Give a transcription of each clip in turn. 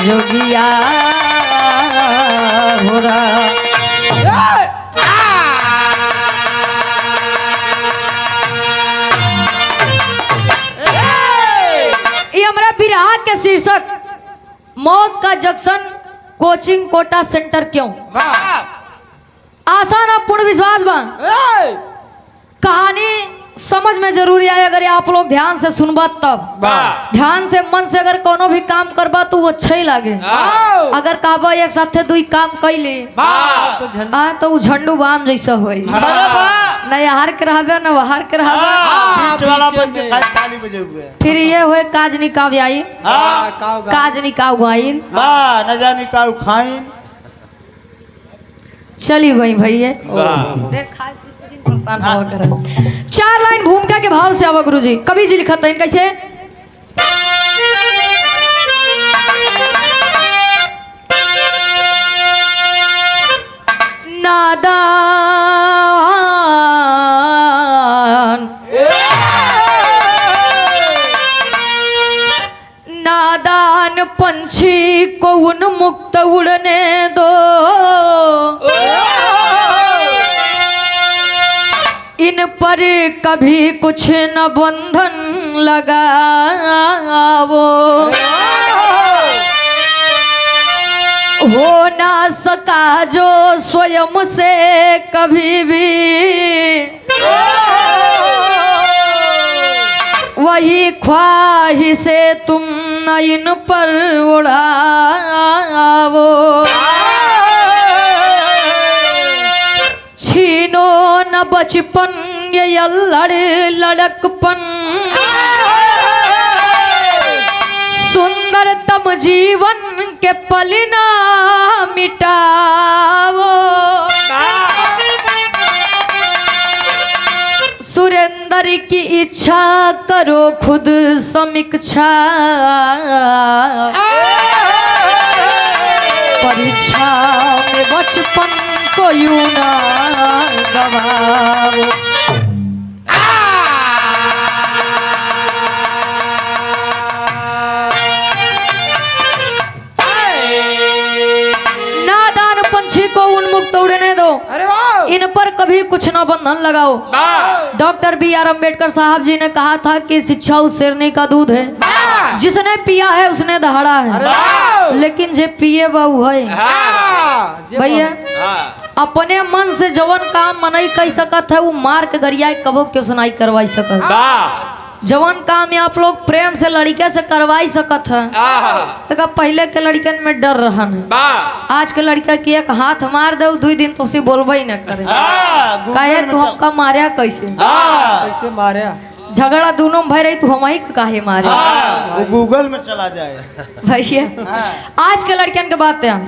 जोगिया हो रहा। ये हमारा बिरहा के शीर्षक मौत का जंक्शन कोचिंग कोटा सेंटर क्यों। आसान और पूर्ण विश्वास बा कहानी समझ में जरूरी है। अगर आप लोग ध्यान से सुनबा तब ध्यान से मन से अगर कोनो भी काम करबा तो वो अच्छा ही लागे। अगर कहबा एक साथे दुई काम कैली तो वो झंडू बाम जैसा होई। न यार के रहबे न वहार के रहबे। फिर ये होए काज निकाव आई काज निकाव आइन न जानी काऊ खाइन। चली गई भैया परेशान हुआ कर। 4 लाइन भूमिका के भाव से आवा गुरुजी। कवि जी लिखत हैं कैसे। नादान नादान पंछी को उन्मुक्त उड़ने दो। इन पर कभी कुछ न बंधन लगावो। हो ना सका जो स्वयं से कभी भी वही ख्वाहिशे तुम न इन पर उड़ावो। छीनो न बचपन ये लड़कपन सुंदरतम जीवन के पलिना मिटावो। सुरेंद्र की इच्छा करो खुद समीक्षा परीक्षा में बचपन को यूं ना गवाओ। नादान पंछी को उन्मुक्त उड़ने दो। इन पर कभी कुछ न बंधन लगाओ। Doctor B R. अम्बेडकर साहब जी ने कहा था कि शिक्षा उस शेरनी का दूध है जिसने पिया है उसने दहाड़ा है। लेकिन जे पिए बहु है भैया अपने मन से जवन काम मनई कह सकत है वो मार के गरियाए कबो क्यों सुनाई करवाई सकत। जवन काम ये आप लोग प्रेम से लड़के से करवाई सकत है तो पहले के लड़कन में डर रहन। आज के लड़का की एक हाथ मार दो 2 दिन तो उसे बोलबे ही न करे। कहे तू हमका मारिया कैसे कैसे मारिया झगड़ा दोनों में भय रही तो हम ही काहे मारे। वो गूगल में चला जाए भैया आज के लड़कियन के बात है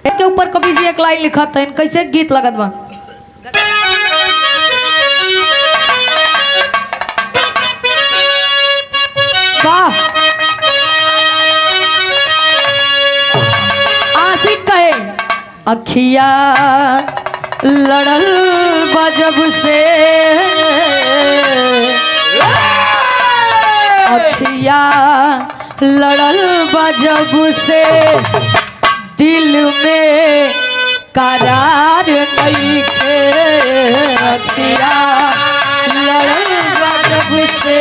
के ऊपर कभी जी एक लाइन लिखत है कैसे गीत लगत बा। वाह आशिक कहे अखिया लड़ल बजब से अखिया लड़ल बजब से दिल में करार नहीं थे। अखिया लड़ल बजब से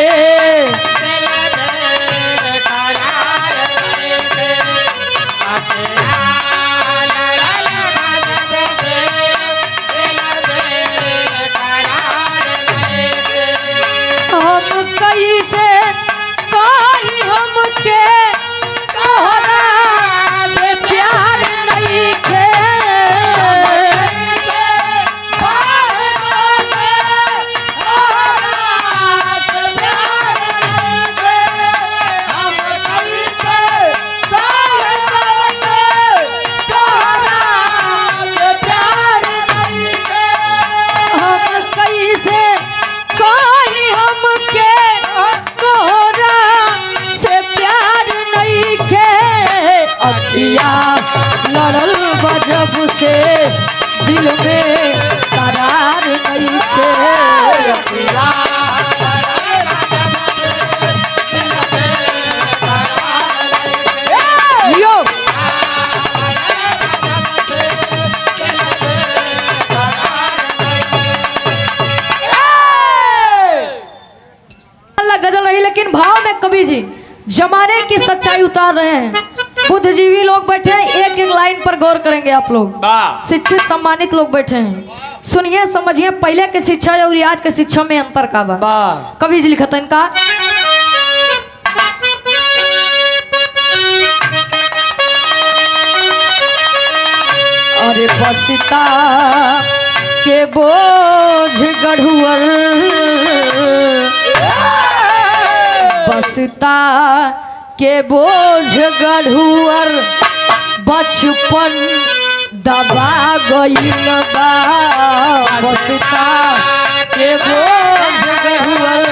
हम कैसे कोई हमके तोहरा से प्यार नहीं थे। लड़ल बजब से दिल में करार नहीं थे। यो जमाने की सच्चाई उतार रहे हैं। बुद्धिजीवी लोग बैठे हैं, एक एक लाइन पर गौर करेंगे आप लोग। शिक्षित सम्मानित लोग बैठे हैं, सुनिए समझिए पहले के शिक्षा और आज के शिक्षा में अंतर का बा। कवि जी लिखत इनका, अरे बसता के बोझ गढ़ुअर, बसता के बोझ गढ़ुअर, बचपन दबा गइल बा। बसता के बोझ गढ़ुअर,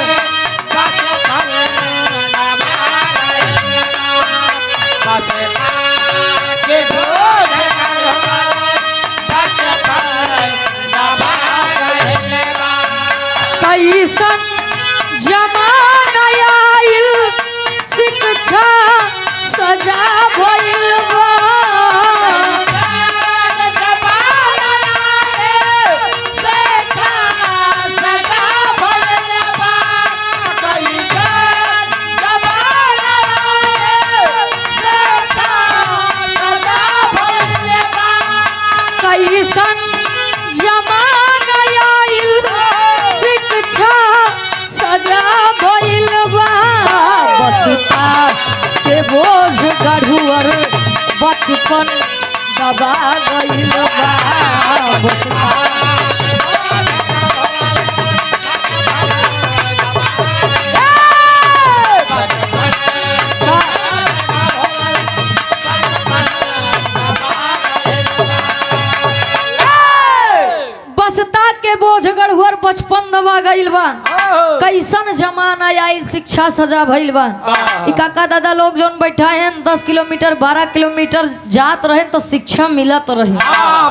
कैसन जमाना आइल, शिक्षा सजा भइल बा। कैसन जमाना आइल, शिक्षा सजा भइल बा। बसता के बोझ गढ़ुअर, बचपन दबा गइल बा। बसता बसता के बोझ गढ़ुअर, बचपन दबा गइल बा। कैसन जमाना आइल, शिक्षा सजा भइल बा। ई काका दादा लोग जोन बैठा हैं 10 किलोमीटर 12 किलोमीटर जात रहे तो शिक्षा मिलत रहे,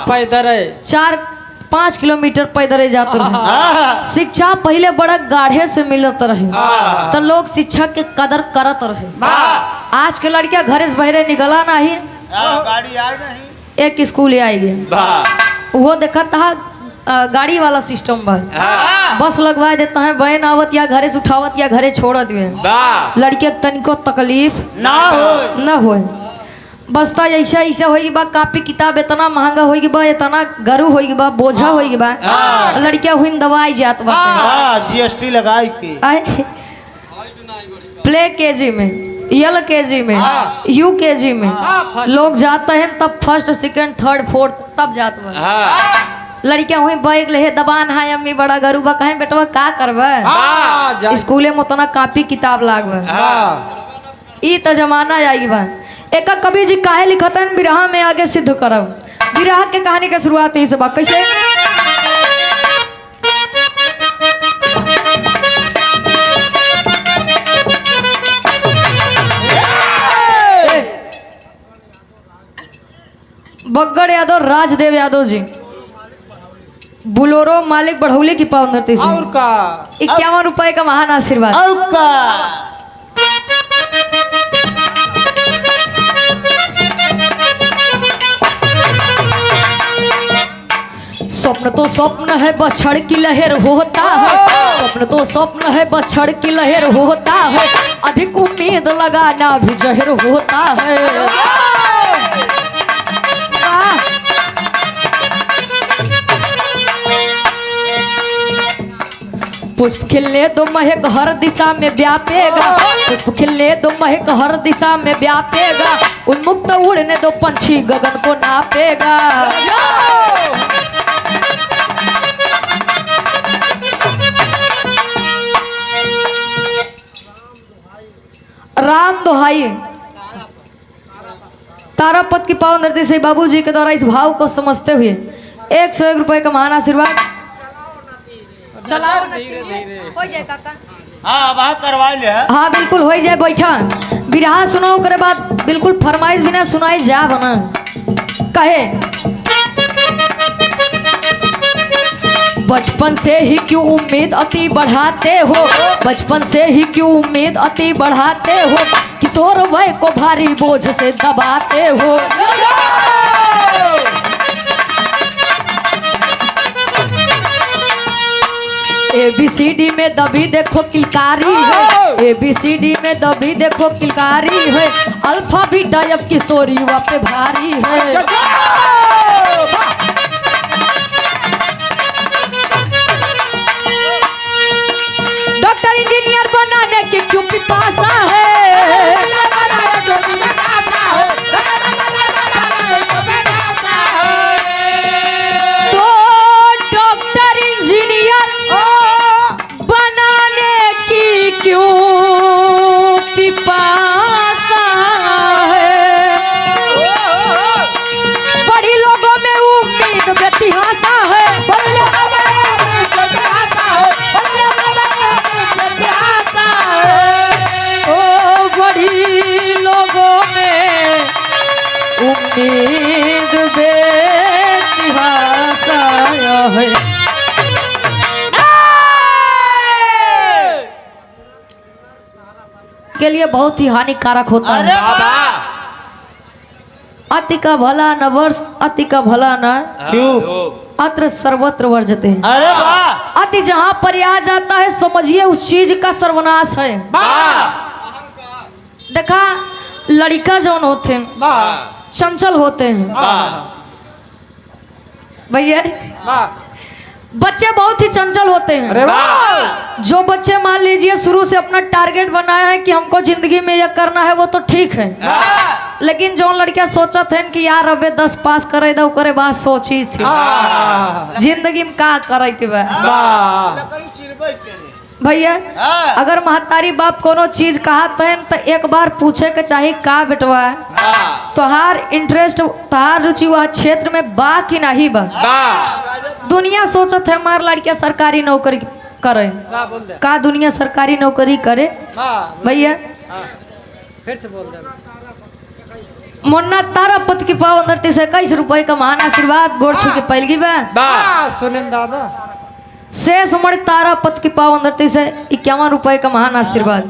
पैदल 4-5 किलोमीटर पैदल जात रहे। शिक्षा पहले बड़ा गाढ़े से मिलत रहे तो लोग शिक्षा के कदर करत रहे। आज के लड़कियां घरे से बहरे निकला नहीं, गाड़ी आई नहीं, एक स्कूल आई गए वो देखा था गाड़ी वाला सिस्टम बा। बस लगवा देता है, बहन आवत या घरे से उठावत या घरे छोड़त हुए, लड़के तनिको तकलीफ ना हो। बसता ऐसा ऐसा होगी बा, कापी किताब इतना महंगा होगी बा, इतना गरु होगी बा, बोझा होगी बा, लड़कियां हुई दवाई जात बा। जीएसटी लगाई के प्ले केजी में, एल केजी में, यू केजी में लोग जाते हैं, तब फर्स्ट सेकंड थर्ड फोर्थ तब जात बा। लड़कियां हुई बैग ले दबान है, अम्मी बड़ा गरु बा, कहें बेटवा का करबा, स्कूले में उतना कापी किताब लागबा। ई तो जमाना आएगी बा। एक कवि जी काहे लिखतन, बिरहा में आगे सिद्ध करब। बिरहा के कहानी के शुरुआत ही से बा, कैसे बग्गड़ यादव राजदेव यादव जी बुलोरो मालिक बढ़ौली की पावन धरती से और का 51 रुपए का महान आशीर्वाद। और का स्वप्न तो स्वप्न है बस छड़ की लहर होता है, स्वप्न तो स्वप्न है बस छड़ की लहर होता है, अधिक उम्मीद लगाना भी जहर होता है। पुष्प खिलने दो महक हर दिशा में व्यापेगा, पुष्प खिलने दो महक हर दिशा में व्यापेगा, उन्मुक्त उड़ने दो पंछी गगन को नापेगा। राम दोहाई तारापत की पावन धरती से बाबूजी के द्वारा इस भाव को समझते हुए 101 रुपए का महान आशीर्वाद। चलाओ हो जाए काका। हाँ वहाँ करवा ले। हाँ बिल्कुल हो जाए, बैठा बिरहा सुनाओ करे बाद बिल्कुल फरमाइश बिना सुनाई जा बना कहे। बचपन से ही क्यों उम्मीद अति बढ़ाते हो, बचपन से ही क्यों उम्मीद अति बढ़ाते हो, किशोर वय को भारी बोझ से दबाते हो। ABCD में दबी देखो किलकारी है, ABCD में दबी देखो किलकारी है, अल्फा बीटा अब किशोरी वहाँ पे भारी है। डॉक्टर इंजीनियर बनाने की क्यों पिपासा है, तो डॉक्टर इंजीनियर बनाने की क्यों पिपासा है, बड़ी लोगों में उम्मीद बेतिहासा है, ओ बड़ी लोगों में उम्मीद बेतिहासा है। के लिए बहुत ही हानिकारक होता अरे है। वाह अति का भला न वर्ष, अति का भला न चुप। अत्र सर्वत्र वर्जते हैं। अरे वाह अति जहाँ पर आ जाता है समझिए उस चीज का सर्वनाश है। वाह देखा लड़का जौन होते हैं चंचल होते हैं भैया, बच्चे बहुत ही चंचल होते हैं। अरे वाह जो बच्चे मान लीजिए शुरू से अपना टारगेट बनाया है कि हमको जिंदगी में यह करना है वो तो ठीक है, लेकिन जो लड़कियां सोचा थे कि यार अबे 10 पास करे दो करे बात सोची थी जिंदगी में का करे के बा भैया। अगर महतारी बाप कोनो चीज कहा तो एक बार पूछे के चाहिए का बेटवा तोहार इंटरेस्ट तोहार रुचि वह क्षेत्र में बा कि नहीं बा। दुनिया सोचत है हमार लड़कियां सरकारी नौकरी करे, का दुनिया सरकारी नौकरी करे भैया। फिर से बोल दे। मुन्ना तारा पत की पाव अंदर 21 रुपए का महान आशीर्वाद गोड़ छू के पैलगी बा सुनें दादा शेष मणि तारा पत की पाव अंदर 51 रुपए का महान आशीर्वाद।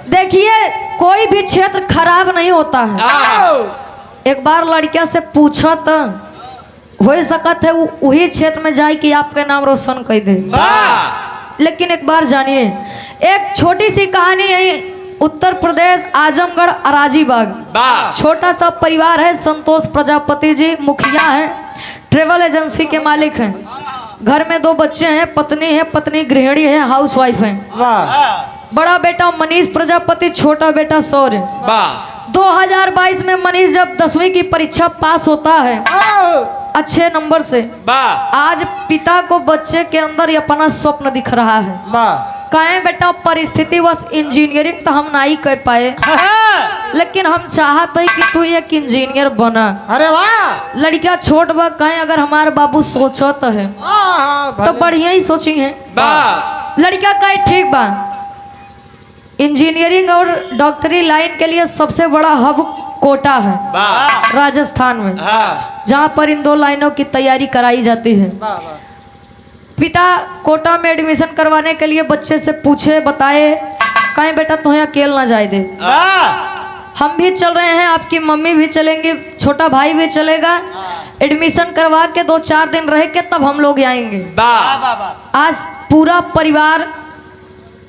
देखिए कोई भी क्षेत्र खराब नहीं होता है। एक बार लड़किया से पूछा तो हो सकत है वही क्षेत्र में जाए कि आपके नाम रोशन कर दे, लेकिन एक बार जानिए एक छोटी सी कहानी यही उत्तर प्रदेश आजमगढ़ अराजीबाग। छोटा सा परिवार है, संतोष प्रजापति जी मुखिया हैं, ट्रेवल एजेंसी के मालिक हैं। घर में 2 बच्चे हैं, पत्नी है, पत्नी गृहिणी है, हाउसवाइफ है। बड़ा बेटा मनीष प्रजापति, छोटा बेटा सौर्य। 2022 में मनीष जब 10वीं की परीक्षा पास होता है अच्छे नंबर से, आज पिता को बच्चे के अंदर अपना स्वप्न दिख रहा है। कहें बेटा परिस्थिति बस इंजीनियरिंग तो हम नहीं कर पाए, लेकिन हम चाहते हैं कि तू एक इंजीनियर बना। अरे वाह लड़कियां छोट बा, कहें अगर हमारे बाबू सोचत है तो बढ़िया ही सोची है। लड़कियां कहे ठीक बा, इंजीनियरिंग और डॉक्टरी लाइन के लिए सबसे बड़ा हब कोटा है राजस्थान में, जहाँ पर इन 2 लाइनों की तैयारी कराई जाती है। पिता कोटा में एडमिशन करवाने के लिए बच्चे से पूछे बताए, कहें बेटा तुम्हें अकेले ना जाए दे, हम भी चल रहे हैं, आपकी मम्मी भी चलेंगे, छोटा भाई भी चलेगा, एडमिशन करवा के 2-4 दिन रह के तब हम लोग आएंगे। आज पूरा परिवार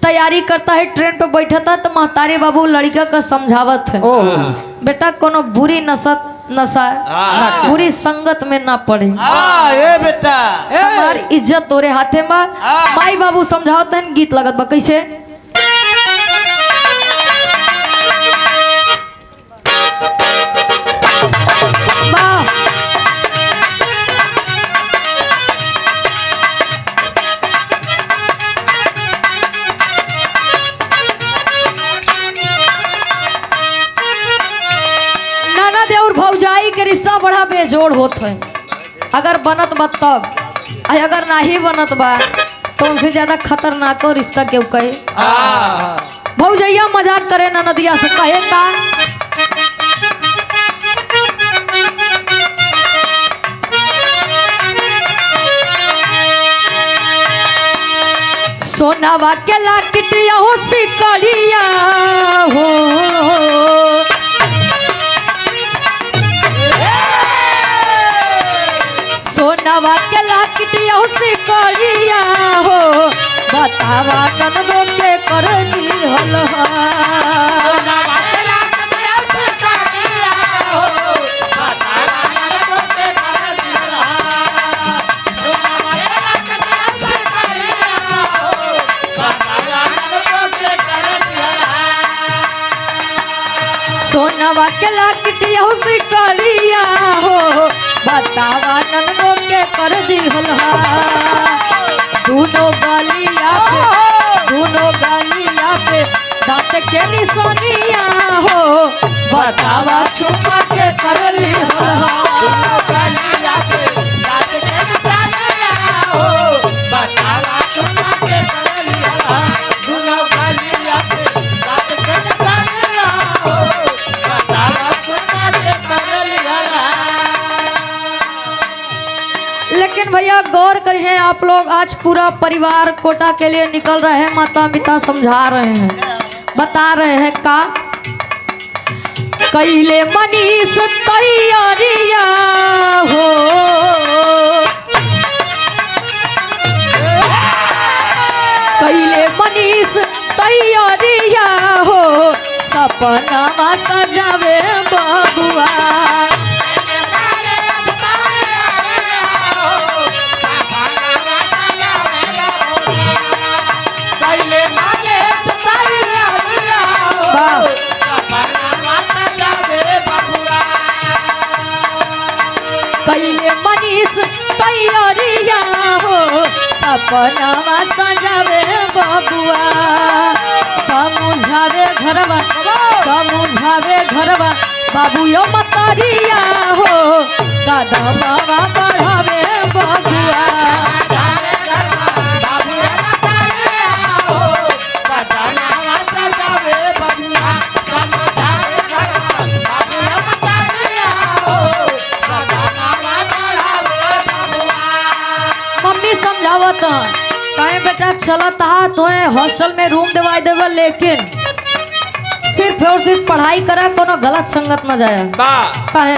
तैयारी करता है, ट्रेन पे बैठा था तो महतारी बाबू लड़का का समझावत है, बेटा कोनो बुरी नशा बुरी संगत में ना पड़े, ये बेटा हमारी इज्जत तोरे हाथे में। माई बाबू समझावत है, गीत लगत बा कैसे और भौजाई के रिश्ता बड़ा बेजोड़ होता है। अगर बनत बा तब, अगर नहीं बनत बा तो उनसे ज्यादा खतरनाक हो रिश्ता क्यों कहे। भौजैया मजाक करे ना नदिया से कहे का सोनावा के लाकिटिया हो सिकड़िया हो, सोनावा के लाकिटिया हो सिकड़िया हो, बतावा ननदो के कर दिहल सोनवा के लाकटिया सिकड़िया हो बतावा ननदो के कर दिहल दोनों गलिया पे दांत के निशानिया हो बतावा छुपा के कर लेकिन भैया गौर करिए आप लोग, आज पूरा परिवार कोटा के लिए निकल रहे हैं, माता पिता समझा रहे हैं, बता रहे हैं का कैले मनीष तैयारिया हो कैले मनीष तैयारिया हो सपना सजावे बबुआ कैले मनीष तैयारिया हो सपना सजावे बबुआ समझावे घरवा बाबू यो मतरिया हो कदमवा बढ़ावे बबुआ समझावत कहे बेटा चलत तो हॉस्टल में रूम दिवाई देव, लेकिन सिर्फ और सिर्फ पढ़ाई करा, कोनो गलत संगत न जाए कहे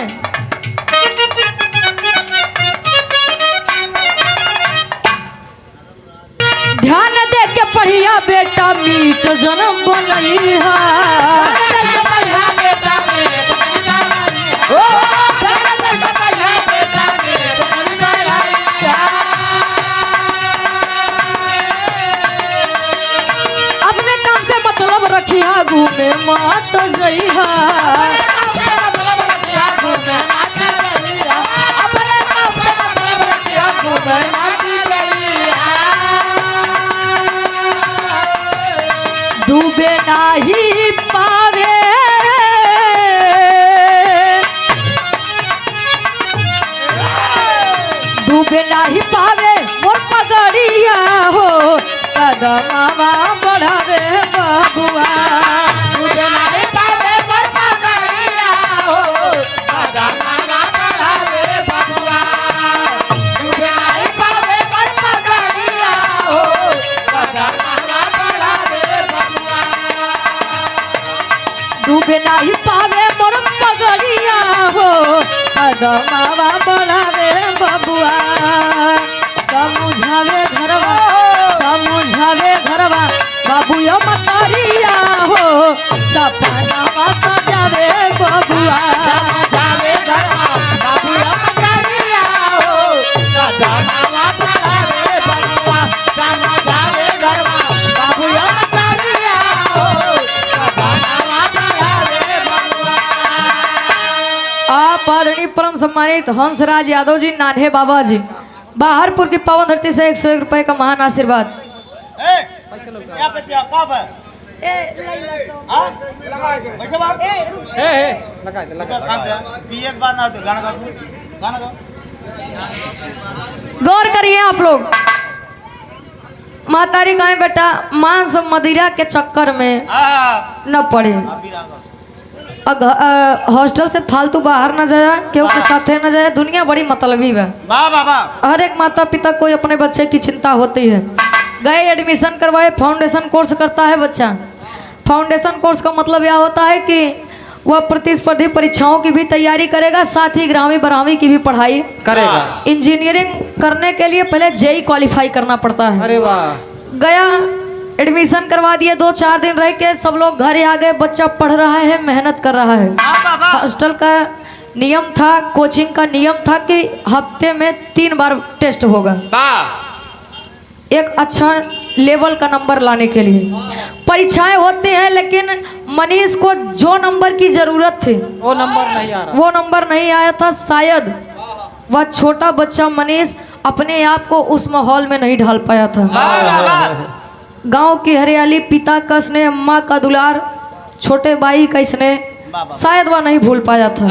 ध्यान दे के पढ़िया बेटा मीठ जन्म बनैहा रखिया घूमे मात जइहा डूबे नाही पावे मोर पगड़िया हो कदमवा बढ़ावे बबुआ डूबे नहीं पावे मोर पगड़िया हो कदमवा बढ़ावे बबुआ समझावे घरवा बाबू यो मतरिया हो सपना सजावे बबुआ आप आदरणीय परम सम्मानित हंसराज यादव जी नान्हे बाबा जी बाहरपुर की पावन धरती से 101 रुपए का महान आशीर्वाद। गौर करिए आप लोग, मातारी गाय बेटा मांस मदिरा के चक्कर में न पड़े, हॉस्टल से फालतू बाहर न जाए, केहू के साथे न जाए, दुनिया बड़ी मतलबी है। हर एक माता पिता को अपने बच्चे की चिंता होती है। गए एडमिशन करवाए, फाउंडेशन कोर्स करता है बच्चा। फाउंडेशन कोर्स का मतलब यह होता है कि वह प्रतिस्पर्धी परीक्षाओं की भी तैयारी करेगा, साथ ही 11वीं 12वीं की भी पढ़ाई करेगा। इंजीनियरिंग करने के लिए पहले जेई क्वालिफाई करना पड़ता है। अरे वाह। गया एडमिशन करवा दिए। 2-4 दिन रह के सब लोग घरे आ गए। बच्चा पढ़ रहा है, मेहनत कर रहा है। हॉस्टल का नियम था, कोचिंग का नियम था कि हफ्ते में 3 बार टेस्ट होगा, एक अच्छा लेवल का नंबर लाने के लिए परीक्षाएं होती हैं। लेकिन मनीष को जो नंबर की जरूरत थी वो नंबर नहीं आ रहा। वो नंबर नहीं आया था। शायद वह छोटा बच्चा मनीष अपने आप को उस माहौल में नहीं ढाल पाया था। गांव की हरियाली, पिता का स्नेह, माँ का दुलार, छोटे भाई का स्नेह शायद वह नहीं भूल पाया था।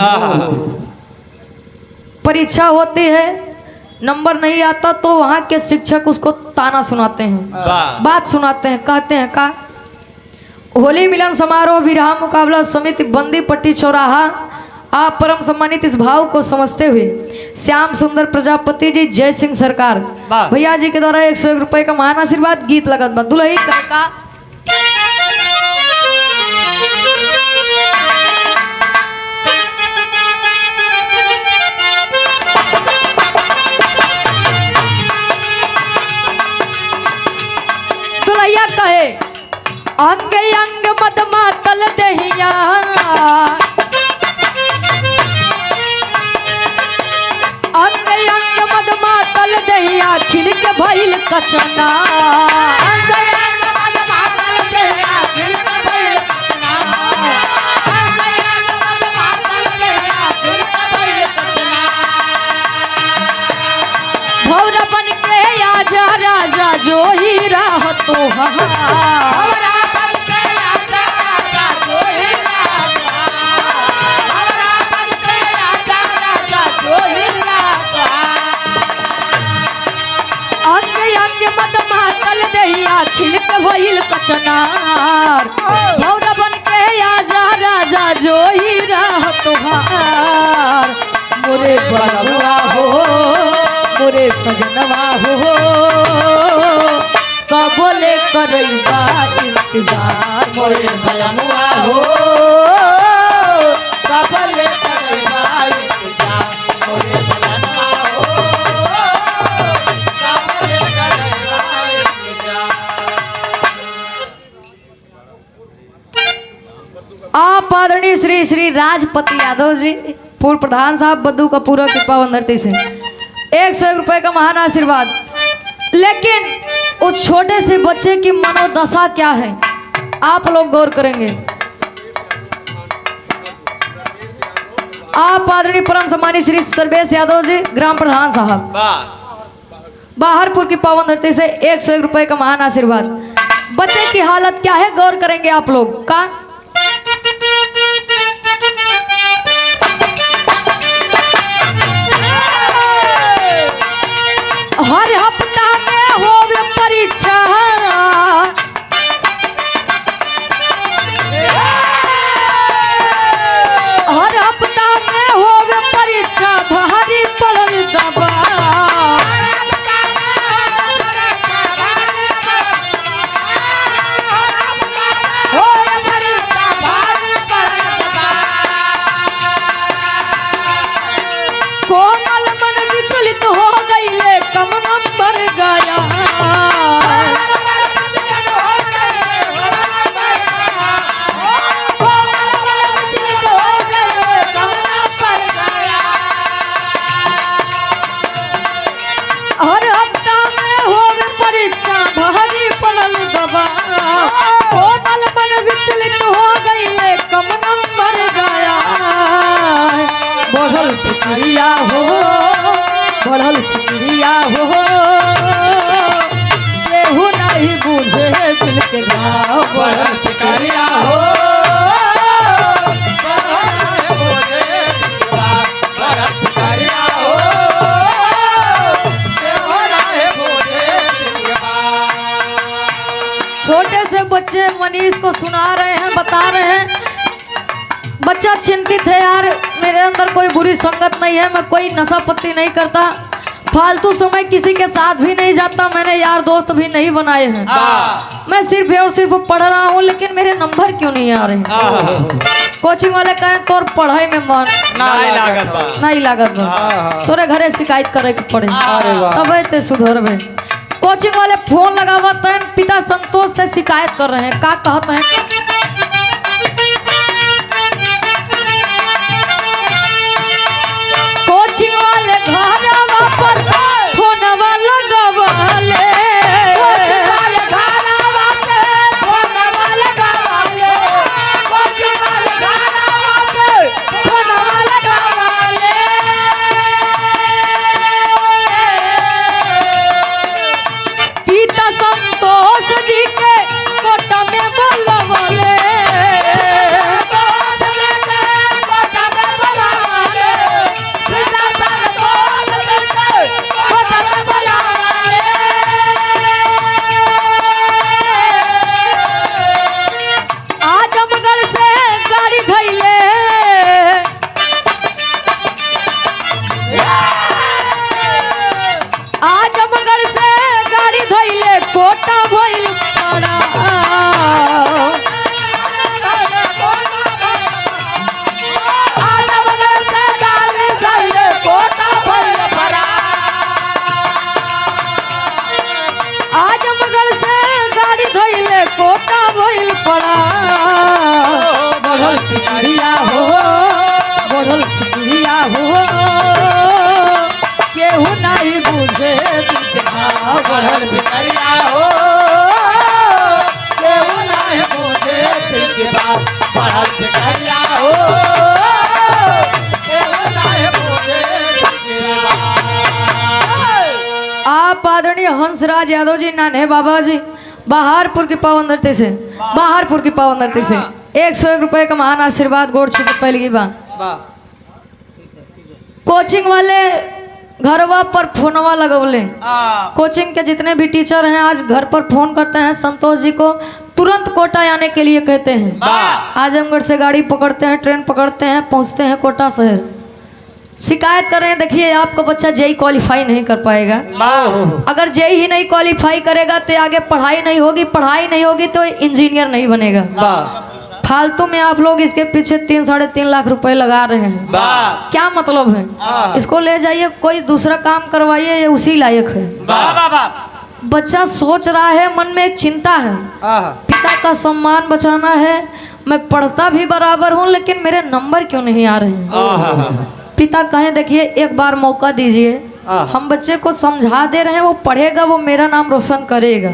परीक्षा होती है, नंबर नहीं आता तो वहाँ के शिक्षक उसको ताना सुनाते हैं, बात सुनाते हैं, कहते हैं का होली मिलन समारोह, विरहा मुकाबला समिति, बंदी पट्टी, चौराहा। आप परम सम्मानित इस भाव को समझते हुए श्याम सुंदर प्रजापति जी, जय सिंह सरकार भैया जी के द्वारा 101 रुपए का महान आशीर्वाद गीत लगत बा। दुल्ही का दुल्हिया कहे अंग अंग मद मातल दहिया, अंग अंग मद मातल दहिया, खिल के भइल कचना। अंग अंग मद मातल दहिया, खिल के भइल कचना। अंग अंग मद मातल दहिया, खिल के भइल कचना। भौरा बन के आजा राजा जो ही राह तो भौरा बन के आजा राजा जो ही राह तो, भौरा बन के आजा राजा जो ही राह तो। अंग अंग मद मातल दहिया, खिल के भइल कचनार। भौरा बन के आजा राजा जो ही राह तोहार। मोरे बलुआ हो, मोरे सजनवा हो, कबोले करैबा इंतजार। मोरे बलुआ हो, कबोले करैबा इंतजार। मोरे बलुआ हो, कबोले करैबा इंतजार। आप आदरणीय श्री श्री राजपति यादव जी, पूर्व प्रधान साहब बद्दू का पूरा कृपा वंदरती से 101 रुपए का महान आशीर्वाद। लेकिन उस छोटे से बच्चे की मनोदशा क्या है, आप लोग गौर करेंगे। आप आदरणीय परम सम्मानित श्री सर्वेश यादव जी, ग्राम प्रधान साहब, बाहरपुर की पावन धरती से 101 रुपए का महान आशीर्वाद। बच्चे की हालत क्या है, गौर करेंगे आप लोग का। हर हफ्ता में होवे परीक्षा, हर हफ्ता में होवे परीक्षा, भारी पड़ल दबाव। कोमल मन विचलित हो गईले, कम नंबर गया। हर हफ्ता में होवे परीक्षा, भारी पड़ल दबाव। कोमल मन विचलित हो गईले, कम नंबर गया। बढ़ल फिक्रिया हो, बढ़ल फिक्रिया हो, केहू नहीं बुझे दिल के घाव। बढ़ल फिक्रिया हो, छोटे से बच्चे मनीष को सुना रहे हैं, बता रहे हैं। बच्चा चिंतित है, यार मेरे अंदर कोई बुरी संगत नहीं है, मैं कोई नशा पत्ती नहीं करता, फालतू समय किसी के साथ भी नहीं जाता, मैंने यार दोस्त भी नहीं बनाए हैं, मैं सिर्फ और सिर्फ पढ़ रहा हूँ। लेकिन मेरे नंबर क्यों नहीं आ रहे। कोचिंग वाले कहें तोर पढ़ाई में मन नहीं लागत बा, तोरे घरे शिकायत करे के पड़े, तब ते सुधरबे। कोचिंग वाले फोन लगावत हैं, पिता संतोष से शिकायत कर रहे हैं। का कहते हैं? कोचिंग वाले घरवा पर फोनवा लगावले, पिता संतोष जी के कोटा में बुलवले। आजमगढ़ से गाड़ी धैले, आजमगढ़ से गाड़ी धैले कोटा भइल पड़ा। आजमगढ़ से गाड़ी धैले कोटा भइल पड़ा। बढ़ल पितरिया हो, बढ़ल पितरिया हो, केहू नहीं बुझे दिखा। बढ़ल पितरिया हो, केहू नहीं बुझे दिल के बात। बढ़ल पितरिया हो, केहू नहीं बुझे दिल के बात। आप आदरणीय हंसराज यादव जी, नाने बाबा जी, बहारपुर की पावन धरती से, बहारपुर की पावन धरती से 101 रुपए का महान आशीर्वाद गोड़ छू के पहले की बात। कोचिंग वाले घरवा पर फोनवा लगवले। कोचिंग के जितने भी टीचर हैं आज घर पर फोन करते हैं, संतोष जी को तुरंत कोटा आने के लिए कहते हैं। आजमगढ़ से गाड़ी पकड़ते हैं, ट्रेन पकड़ते हैं, पहुंचते हैं कोटा शहर। शिकायत कर रहे हैं, देखिए आपका बच्चा जेई क्वालिफाई नहीं कर पाएगा। अगर जेई ही नहीं क्वालिफाई करेगा तो आगे पढ़ाई नहीं होगी, पढ़ाई नहीं होगी तो इंजीनियर नहीं बनेगा। फालतू में आप लोग इसके पीछे 3-3.5 लाख रुपए लगा रहे हैं, क्या मतलब है? इसको ले जाइए, कोई दूसरा काम करवाइए, ये उसी लायक है। बच्चा सोच रहा है, मन में एक चिंता है, पिता का सम्मान बचाना है, मैं पढ़ता भी बराबर हूँ लेकिन मेरे नंबर क्यों नहीं आ रहे हैं। पिता कहें देखिए एक बार मौका दीजिए, हम बच्चे को समझा दे रहे हैं, वो पढ़ेगा, वो मेरा नाम रोशन करेगा।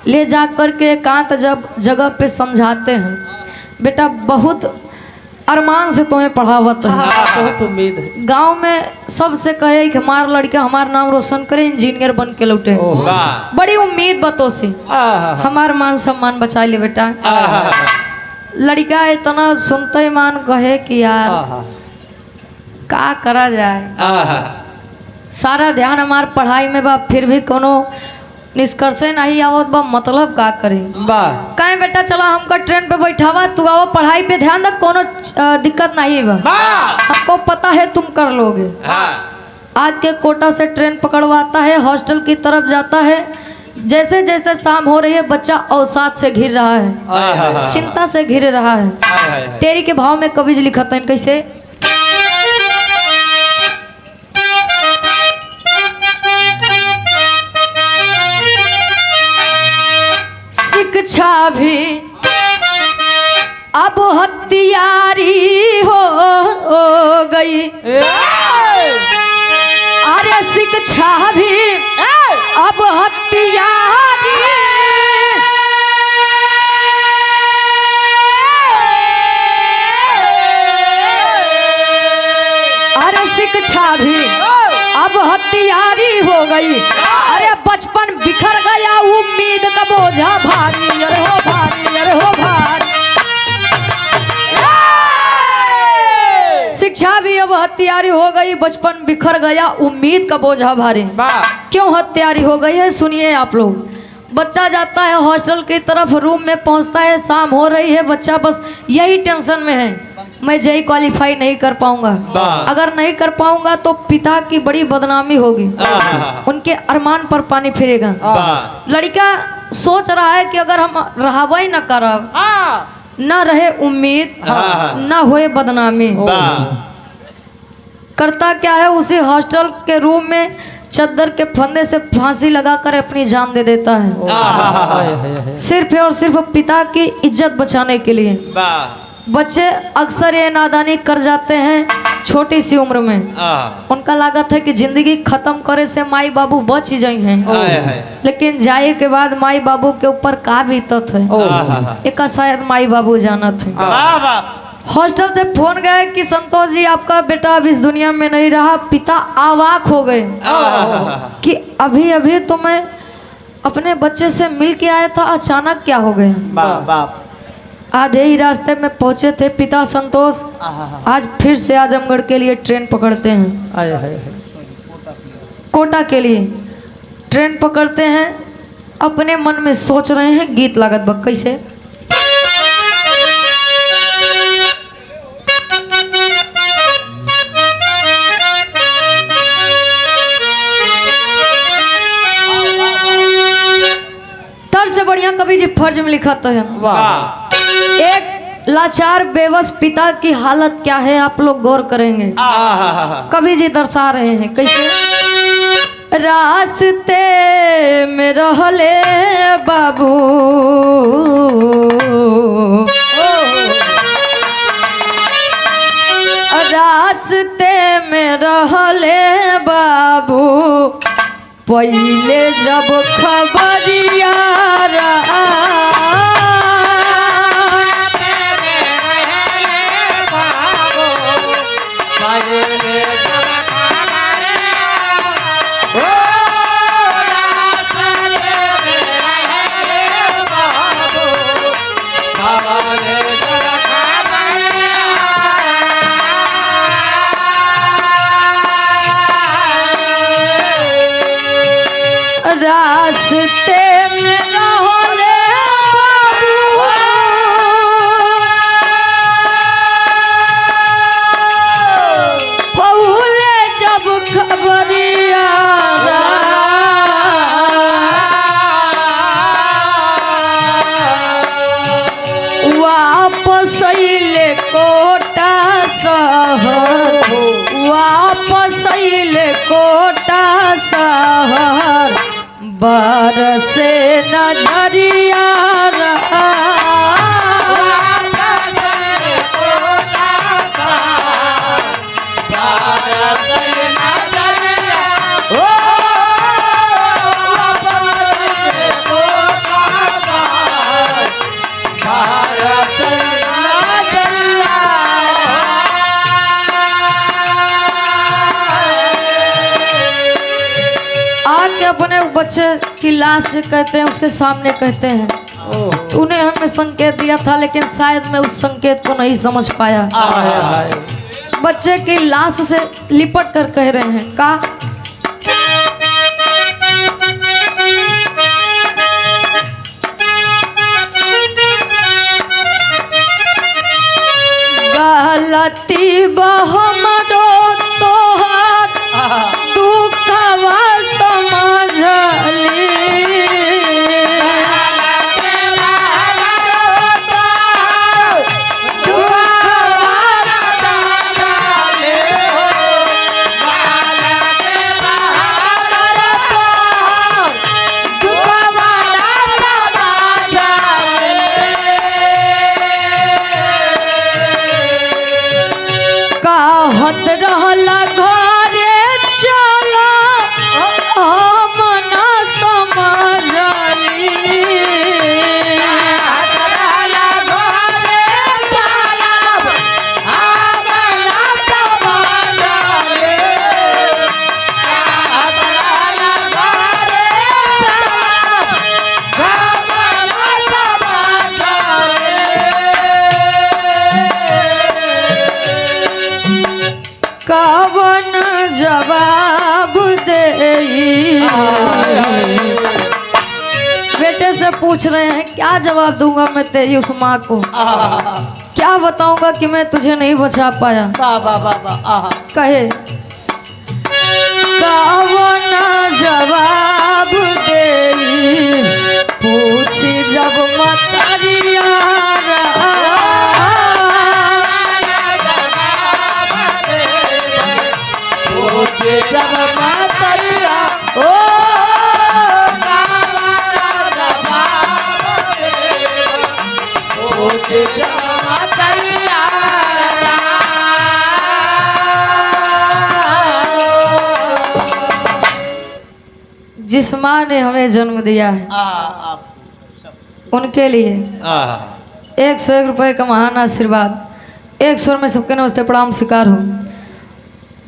ले जा कर के एकांत जगह पे समझाते हैं, बेटा बहुत अरमान से तुम्हें पढ़ावत है, बहुत उम्मीद है। गांव में सबसे कहे कि हमारा लड़का हमारा नाम रोशन करे, इंजीनियर बन के लौटे। बड़ी उम्मीद बतो से हमारा मान सम्मान बचा ले बेटा। लड़का इतना सुनते मान कहे कि यार का करा जाए, सारा ध्यान हमार पढ़ाई में बा, फिर भी कोनो निष्कर्ष नहीं आवत बा, मतलब का करी। कहें बेटा चलो हमको ट्रेन पे बैठावा, तू आओ पढ़ाई पे ध्यान दे, कोनो दिक्कत नहीं बा, हमको पता है तुम कर लोगे। आज के कोटा से ट्रेन पकड़वाता है, हॉस्टल की तरफ जाता है। जैसे जैसे शाम हो रही है बच्चा अवसाद से घिर रहा है, चिंता से घिर रहा है। तेरी के भाव में कविज लिखत है कैसे? शिक्षा भी अब हथियारी हो गई, अरे शिक्षा भी अब हथियारी, अरे शिक्षा भी अब हथियारी हो गई, अरे बचपन बिखर गया, उम्मीद का बोझा भारी, अरे हो भारी, अरे हो भारी। शिक्षा भी अब हथियारी हो गई, बचपन बिखर गया, उम्मीद का बोझा भारी। क्यों हथियारी हो गई है सुनिए आप लोग। बच्चा जाता है हॉस्टल की तरफ, रूम में पहुंचता है, शाम हो रही है, बच्चा बस यही टेंशन में है, मैं जेई क्वालिफाई नहीं कर पाऊंगा, अगर नहीं कर पाऊंगा तो पिता की बड़ी बदनामी होगी, उनके अरमान पर पानी फिरेगा। लड़का सोच रहा है कि अगर हम रहवाई न करब, न रहे उम्मीद, न होए बदनामी, करता क्या है, उसी हॉस्टल के रूम में चद्दर के फंदे से फांसी लगाकर अपनी जान दे देता है, सिर्फ और सिर्फ पिता की इज्जत बचाने के लिए। बच्चे अक्सर ये नादानी कर जाते हैं छोटी सी उम्र में। उनका लागत है कि जिंदगी खत्म करे से माई बाबू बच ही जाए हैं, लेकिन जाए के बाद माई बाबू के ऊपर का बीतत है एक शायद माई बाबू जानत है। हॉस्टल से फोन गया कि संतोष जी आपका बेटा अब इस दुनिया में नहीं रहा। पिता अवाक हो गए कि अभी अभी तो मैं अपने बच्चे से मिल के आया था, अचानक क्या हो गया। आधे ही रास्ते में पहुंचे थे पिता संतोष, आज फिर से आजमगढ़ के लिए ट्रेन पकड़ते हैं, कोटा के लिए ट्रेन पकड़ते हैं। अपने मन में सोच रहे हैं गीत लागत बा कैसे। तर से बढ़िया कवि जी फर्ज में लिखा तो है, एक लाचार बेबस पिता की हालत क्या है आप लोग गौर करेंगे। कवि जी दर्शा रहे हैं कैसे। रास्ते में रहले बाबू, रास्ते में रहले बाबू, पहले जब खबरिया रास्ते में रहले बाबू, पहुले जब खबरिया वापस अइले कोटा शहर, वापस अइले कोटा शहर, बरसे नजरिया आके अपने बच्चे की लाश कहते हैं, उसके सामने कहते हैं तूने हमें संकेत दिया था, लेकिन शायद मैं उस संकेत को नहीं समझ पाया। बच्चे की लाश से लिपट कर कह रहे हैं का गलती बहमदो तोहार दुखवा समझली, कहत रहला घरे चला हम ना समझली, कवन जवाब दे। बेटे से पूछ रहे हैं क्या जवाब दूंगा मैं तेरी उस माँ को, क्या बताऊंगा कि मैं तुझे नहीं बचा पाया। कहे कवन जवाब दे, पूछी जब मतरिया जिस माँ ने हमें जन्म दिया है उनके लिए 101 रुपए का महान आशीर्वाद। एक स्वर में सबके नमस्ते प्रणाम स्वीकार हो।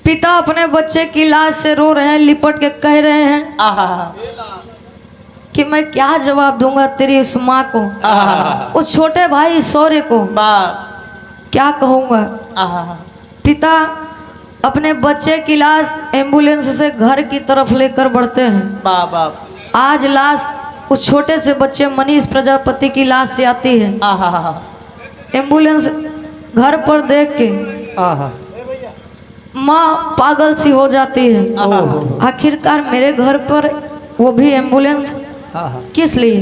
पिता अपने बच्चे की लाश से रो रहे हैं, लिपट के कह रहे हैं कि मैं क्या जवाब दूंगा तेरी उस माँ को, उस छोटे भाई शौर्य को क्या कहूँगा। पिता अपने बच्चे की लाश एम्बुलेंस से घर की तरफ लेकर बढ़ते हैं। आज लाश उस छोटे से बच्चे मनीष प्रजापति की लाश से आती है। एम्बुलेंस घर पर देख के माँ पागल सी हो जाती है। आखिरकार मेरे घर पर वो भी एम्बुलेंस किस लिए।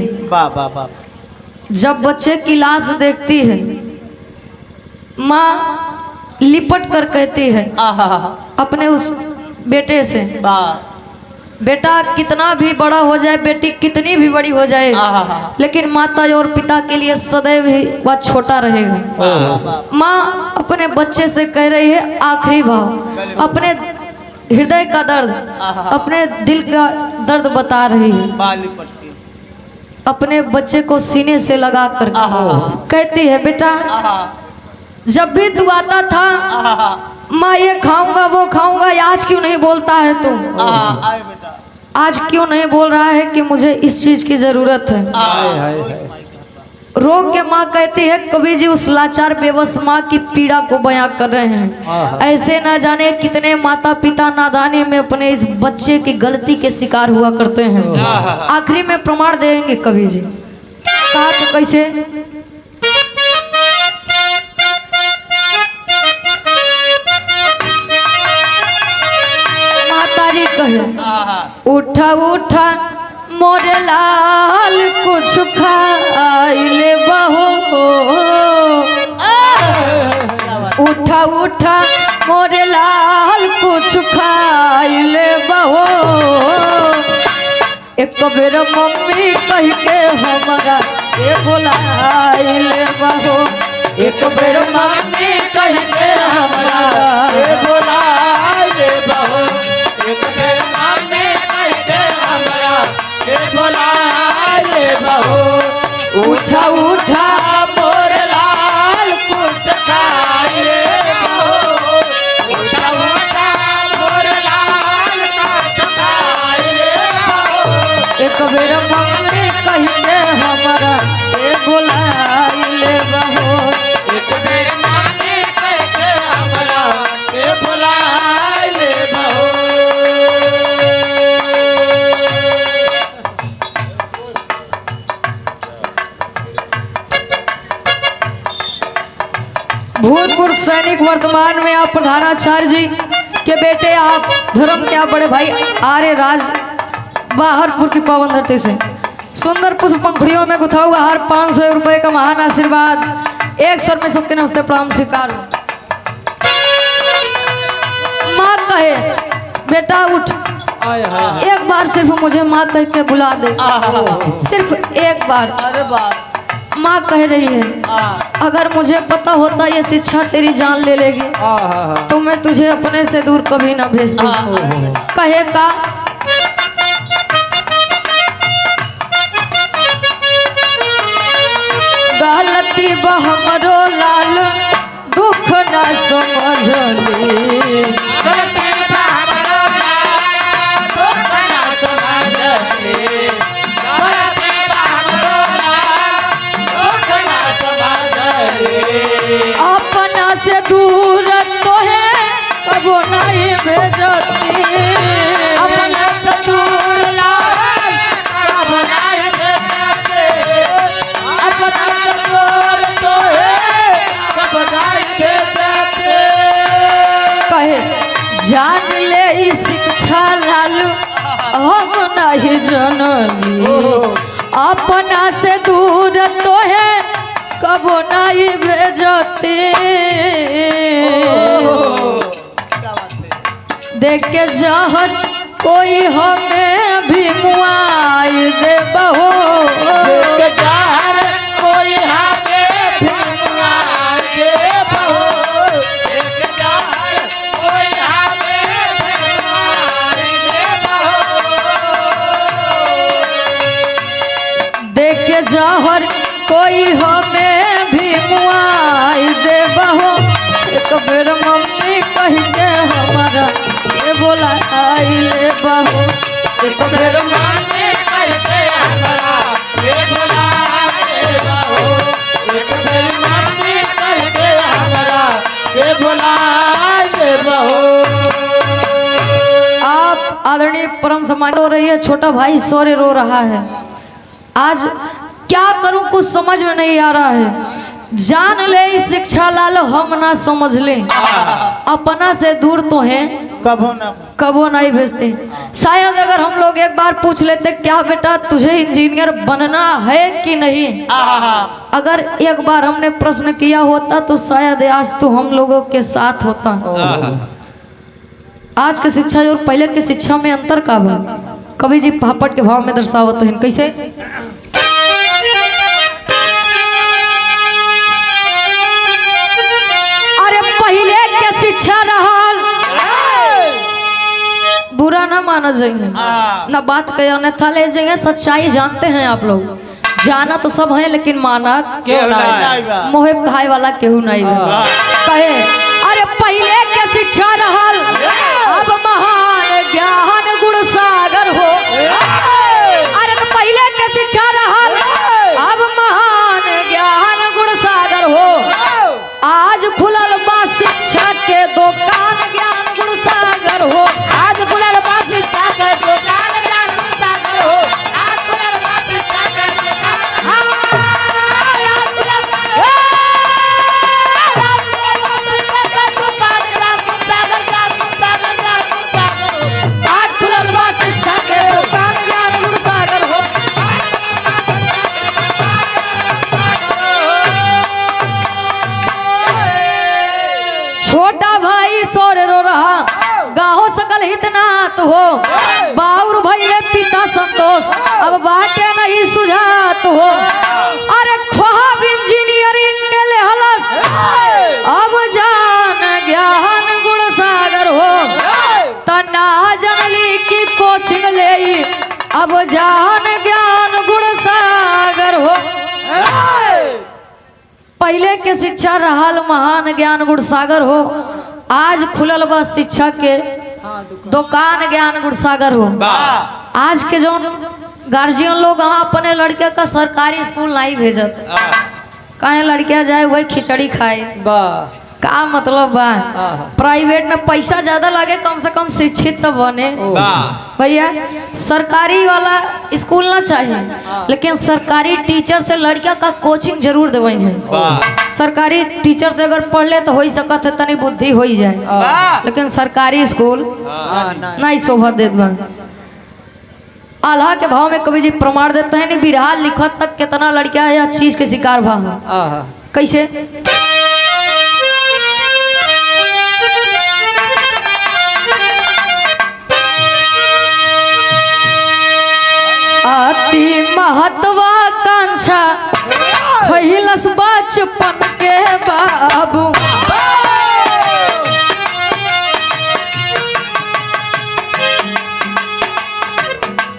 जब बच्चे की लाश देखती है माँ लिपट कर कहती है अपने उस बेटे से, बेटा कितना भी बड़ा हो जाए, बेटी कितनी भी बड़ी हो जाए, लेकिन माता और पिता के लिए सदैव ही वह छोटा रहेगा। माँ अपने बच्चे से कह रही है आखिरी भाव, अपने हृदय का दर्द, अपने दिल का दर्द बता रही है। अपने बच्चे को सीने से लगा कर कहती है बेटा जब भी तू आता था माँ ये खाऊंगा वो खाऊंगा, आज क्यों नहीं बोलता है तू? आज क्यों नहीं बोल रहा है कि मुझे इस चीज की जरूरत है? रो के माँ कहती है कवि जी उस लाचार बेबस माँ की पीड़ा को बयां कर रहे हैं। ऐसे ना जाने कितने माता पिता नादानी में अपने इस बच्चे की गलती के शिकार हुआ करते हैं। आखिरी में प्रमाण देंगे कवि जी। कहा तो कैसे, मातारी कहे उठा उठा मोरे लाल कुछ खाइले बहो, उठा उठा मोरे लाल कुछ खाइले बहो। एक बेर मम्मी कह के हमारा के बोलाइले बहो, एक बेर मम्मी कह के हमारा के बोलाइले बहो, एक बेर मम्मी कह के हमारा के बोलाइले बहो। उठा उठा मोरे लाल कुछ खाइले बहो, उठा उठा मोरे लाल कुछ खाइले बहो। एक बेर मम्मी कह के हमारा के बोलाइले बहो, एक बेर मम्मी कह के हमारा के बोलाइले बहो। भूतपूर्व सैनिक वर्तमान में आप प्रधानाचार्य जी के बेटे, आप धर्म के आप बड़े भाई आर्य राज बाहरपुर की पावन धरती से सुंदर पुष्प पंखुड़ियों में गुथा हुआ हार 500 रुपए का महान आशीर्वाद। एक स्वर में सबके नमस्ते प्रणाम स्वीकार। माँ कहे बेटा उठ, एक बार सिर्फ मुझे माँ कह के बुला दे, सिर्फ एक बार। माँ कह रही है अगर मुझे पता होता ये शिक्षा तेरी जान ले लेगी तो मैं तुझे अपने से दूर कभी ना भेजती। कहे का गलती बहमरो लाल दुख न समझली, अपना से दूर तो है कबो नहीं भेजती, अपना से दूर कबो नहीं भेजती, अपना से दूर तो है कबो नहीं भेजती। कहे जान ले ई शिक्षा लालू हम नहीं जनली, अपना से दूर तो है कबो नहीं भेजती। देख के जहर कोई हमें भी मुआई दे बहो, देख के जहर कोई हमें भी मुआई दे बहो, देख के जहर कोई हमें भी मुआई दे बहो। के जहर कोई हमें भी मुआई दे बहो। एक बेर मम्मी कह के हमारा ये बोला आई ले बहो। एक बेर मम्मी कह के हमारा ये बोला ले बहो। एक बेर मम्मी कह के हमारा ये बोला ले बहो। आप आदरणीय परम सम्मान रो रही है, छोटा भाई सौर्य रो रहा है। आज क्या करूं कुछ समझ में नहीं आ रहा है। जान ले शिक्षा लाल हम ना समझ ले, अपना से दूर तो है कबो नहीं भेजते। शायद अगर हम लोग एक बार पूछ लेते क्या बेटा तुझे इंजीनियर बनना है कि नहीं, अगर एक बार हमने प्रश्न किया होता तो शायद आज तो हम लोगों के साथ होता। आज की शिक्षा और पहले की शिक्षा में अंतर का बा कवि जी पापड़ के भाव में दर्शावत है। कैसे? अरे पहले के शिक्षा रहल, बुरा ना माना जाएंगे ना बात कहे अन्यथा ले जाएंगे। सच्चाई जानते हैं आप लोग, जाना तो सब है लेकिन माना मोहे खाए वाला केहू नहीं कहे। अरे पहले के शिक्षा रहल, अब महान ज्ञान गुण सागर हो। अरे तो पहले के शिक्षा रहल, अब महान ज्ञान गुण सागर हो। आज खुलल बा शिक्षा के दुकान ज्ञान गुण सागर हो। आज खुलल बा शिक्षा के दुकान ज्ञान गुण सागर हो। आज खुलल बा शिक्षा के छोटा भाई सोर रो रहा, गाहो सकल हितनाथ हो। बाउर भैले पिता संतोष, अब बातें नहीं सुझात हो। अरे ख्वाब इंजीनियरिंग के ले हलस, अब जान ज्ञान गुण सागर हो। तना जनली की कोचिंग ले, अब जान ज्ञान गुण सागर हो। पहले के शिक्षा रहल महान ज्ञान गुण सागर हो। आज खुलल बा शिक्षा के दुकान ज्ञान गुण सागर हो। आज के जो गार्जियन लोग अपने लड़के का सरकारी स्कूल नहीं भेजत, कहे लड़किया जाए वही खिचड़ी खाए। का मतलब बा? प्राइवेट में पैसा ज्यादा लगे, कम से कम शिक्षित तो बने। भैया सरकारी वाला स्कूल ना चाहिए, लेकिन सरकारी टीचर से लड़किया का कोचिंग जरूर देवे हैं। सरकारी टीचर से अगर पढ़ ले तो हो सकत है तनी बुद्धि हो ही जाए, लेकिन सरकारी स्कूल नहीं शोभा देत बा। आल्हा के भाव में कवि जी प्रमाण देते हैं, बिरहा लिखत तक कितना लड़किया या चीज के शिकार भा। कैसे? अति महत्वाकांक्षा खइलस बचपन के बाबू।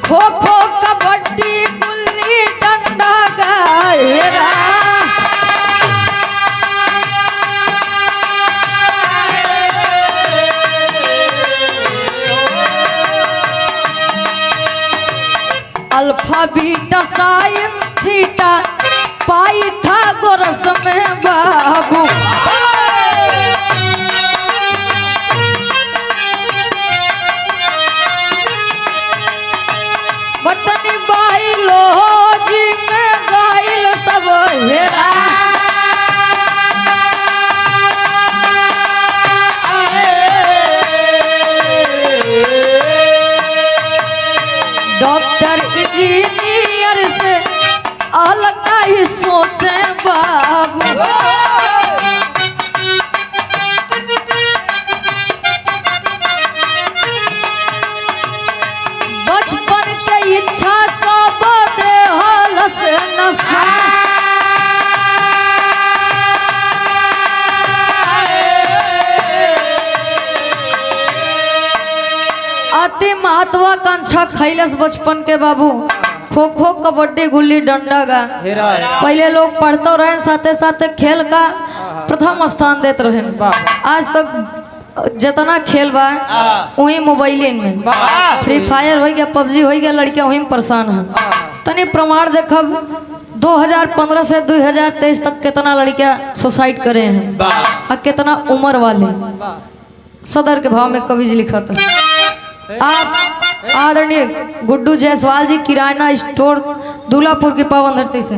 खो खो कबड्डी गुल्ली डंडा गहरा, alpha beta sine theta pi था गोरस में बाबू। बटनी बायोलॉजी में गाइल सब हेरा। डॉक्टर इंजीनियर से अलग नहीं सोचे बाबू। बचपन के इच्छा सब देहल से नशा। अति महत्वाकांक्षा खैलस बचपन के बाबू। खो खो कबड्डी गुल्ली डंडा का हेरा है। पहले लोग पढ़ते रहे, साथे साथे खेल का प्रथम स्थान देते रहे। आज तक जितना खेल बा वही मोबाइल में, फ्री फायर हो गया, पबजी हो गया, लड़कियां वही में परेशान है। तनी प्रमाण देखब 2015 से 2023 तक कितना लड़कियां सुसाइड करे हैं और कितना उम्र वाले। सदर के भाव में कवि जी लिखा था, आप आदरणीय गुड्डू जायसवाल जी किराना स्टोर दूल्हापुर की पावन धरती से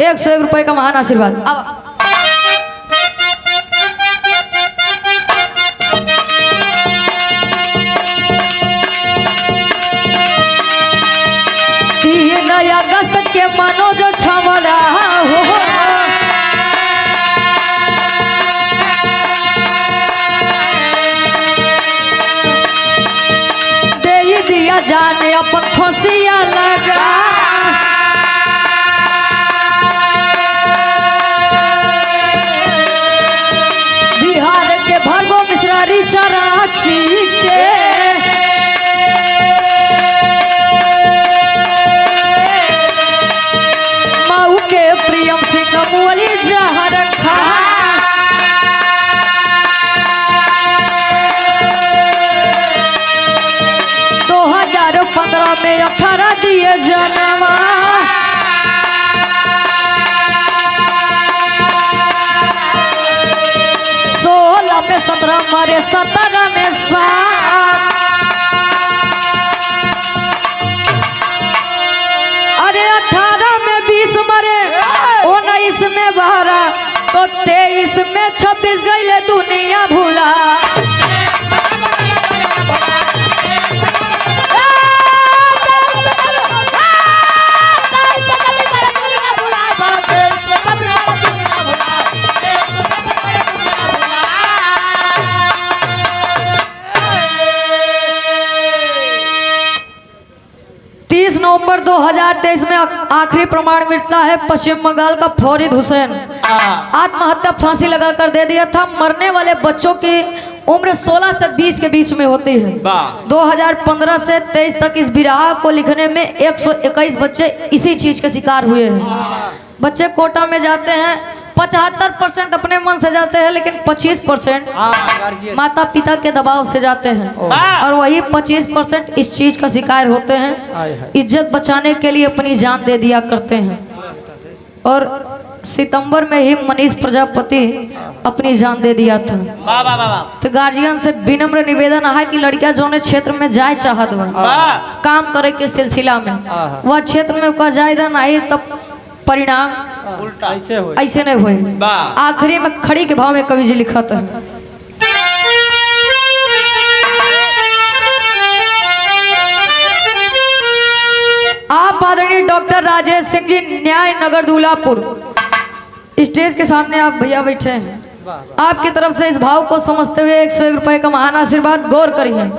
101 रुपए का महान आशीर्वाद। अब अगस्त के मनोज छवड़ा हो, दे दिया जाने अपन खुशियाँ लगा। बिहार के भरगो मिश्रारी चराची के प्रियम सिंह मुअली जहर खा। 2015 में 18 दिए जन्मा। सोलह में 17 मरे, 17 में 7। अरे 18 में 20 मरे, 19 में 12, तो 23 में 26 गईले दुनिया भूला। नवंबर 2023 में आखिरी प्रमाण मिलता है पश्चिम बंगाल का फरीद हुसैन आत्महत्या फांसी लगाकर दे दिया था। मरने वाले बच्चों की उम्र 16 से 20 के बीच में होती है। 2015 से 23 तक इस बिरहा को लिखने में 121 बच्चे इसी चीज के शिकार हुए हैं। बच्चे कोटा में जाते हैं, 75% अपने मन से जाते हैं, लेकिन 25% माता पिता के दबाव से जाते हैं और वही 25% इस चीज का शिकार होते हैं। इज्जत बचाने के लिए अपनी जान दे दिया करते हैं। और सितंबर में ही मनीष प्रजापति अपनी जान दे दिया था। तो गार्जियन से विनम्र निवेदन है कि लड़कियां जो क्षेत्र में जाए चाहत काम करे के सिलसिला में, वह क्षेत्र में का जायदा नहीं, तब परिणाम ऐसे नहीं हुए। आखिरी में खड़ी के भाव में कवि जी लिखा था, आप आदरणीय डॉक्टर राजेश सिंह जी, न्याय नगर दूल्हापुर, स्टेज के सामने आप भैया बैठे हैं। आपकी तरफ से इस भाव को समझते हुए 101 रुपए का महान आशीर्वाद गौर करिए।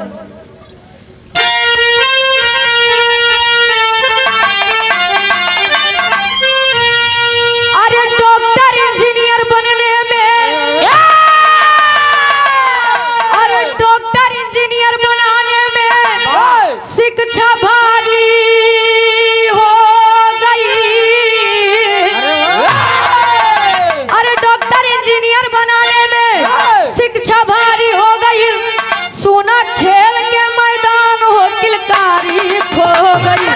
शिक्षा भारी हो गई, अरे डॉक्टर इंजीनियर बनाने में शिक्षा भारी हो गई। सोना खेल के मैदान हो किलकारी खो गई।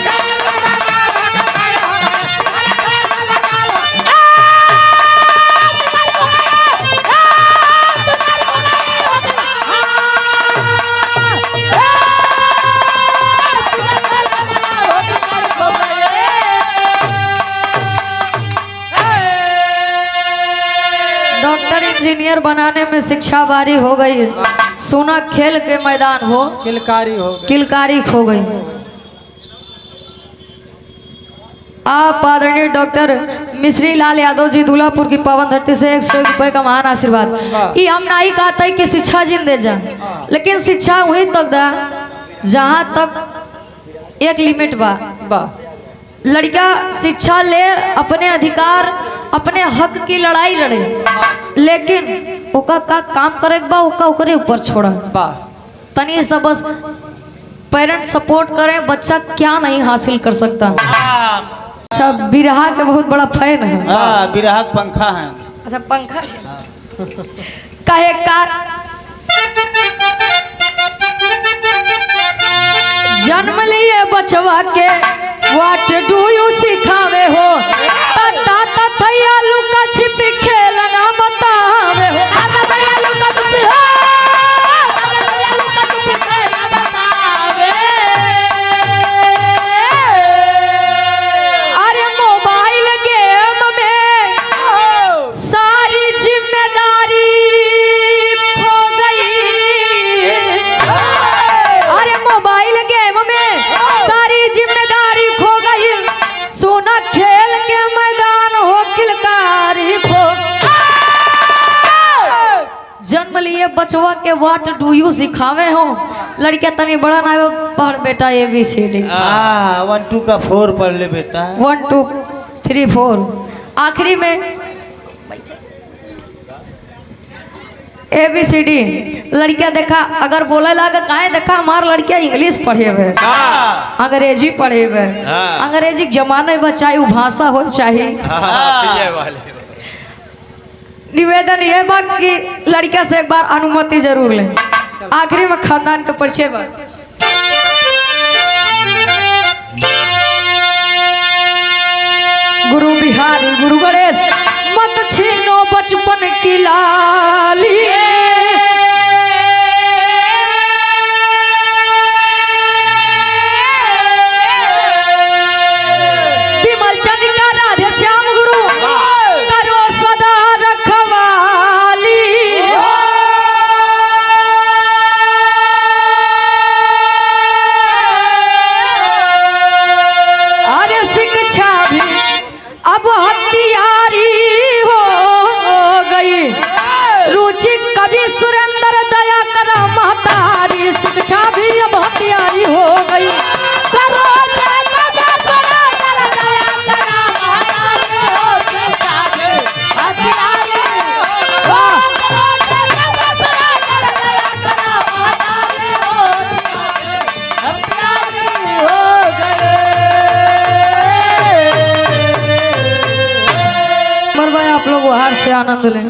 इंजीनियर बनाने में शिक्षा भारी हो गई, सोना खेल के मैदान हो किलकारी खो गई। आप आदरणीय डॉक्टर मिश्री लाल यादव जी दूल्हापुर की पावन धरती से 101 रुपए का महान आशीर्वाद। ये हम नहीं कहते कि शिक्षा जिंदे जा, लेकिन शिक्षा वहीं तक दा जहाँ तक एक लिमिट बा। लड़का शिक्षा ले, अपने अधिकार अपने हक की लड़ाई लड़े, लेकिन ओका का काम करे बा ओका ओकरे ऊपर छोड़ा। तनी सा बस पेरेंट सपोर्ट करें, बच्चा क्या नहीं हासिल कर सकता। अच्छा, बिरहा के बहुत बड़ा फैन है। हाँ, बिरहाक पंखा है। अच्छा, पंखा कहे का जन्म लिए बचवा के व्हाट डू यू सिखावे हो, तता तथैया लुका छिपी खेलना बतावे हो। अरे मोबाइल गेम में सारी जिम्मेदारी खो गई। अरे मोबाइल गेम में सारी जिम्मेदारी खो गई, सोना खेल के मैदान हो किलकारी खो। जन्म लिए बचवा के व्हाट डू यू सिखावे हो, लड़किया तनी बड़ा ना पढ़ बेटा ABCD। 1 2 का 4 पढ़ ले बेटा। 1 2 3 4 आखिरी में ABCD। लड़किया देखा अगर बोले लागे काहे देखा हमार लड़किया इंग्लिश पढ़े हुए, अंग्रेजी पढ़े हुए। अंग्रेजी जमाने में चाहे वो भाषा हो चाहिए। निवेदन ये बात कि लड़किया से एक बार अनुमति जरूर लें। आखिरी में खानदान के परिचय बा। गुरु बिहारी गुरु गणेश मत छीनो बचपन की लाली। विमल चंद का राधे श्याम गुरु करो सदा रखवाली। अरे शिक्षा भी अब हथियारी हो गई, रुचि कवि सुरेंद्र दया करा महतारी। शिक्षा भी अब हथियारी हो गई। आप लोग बाहर से आनंद लें।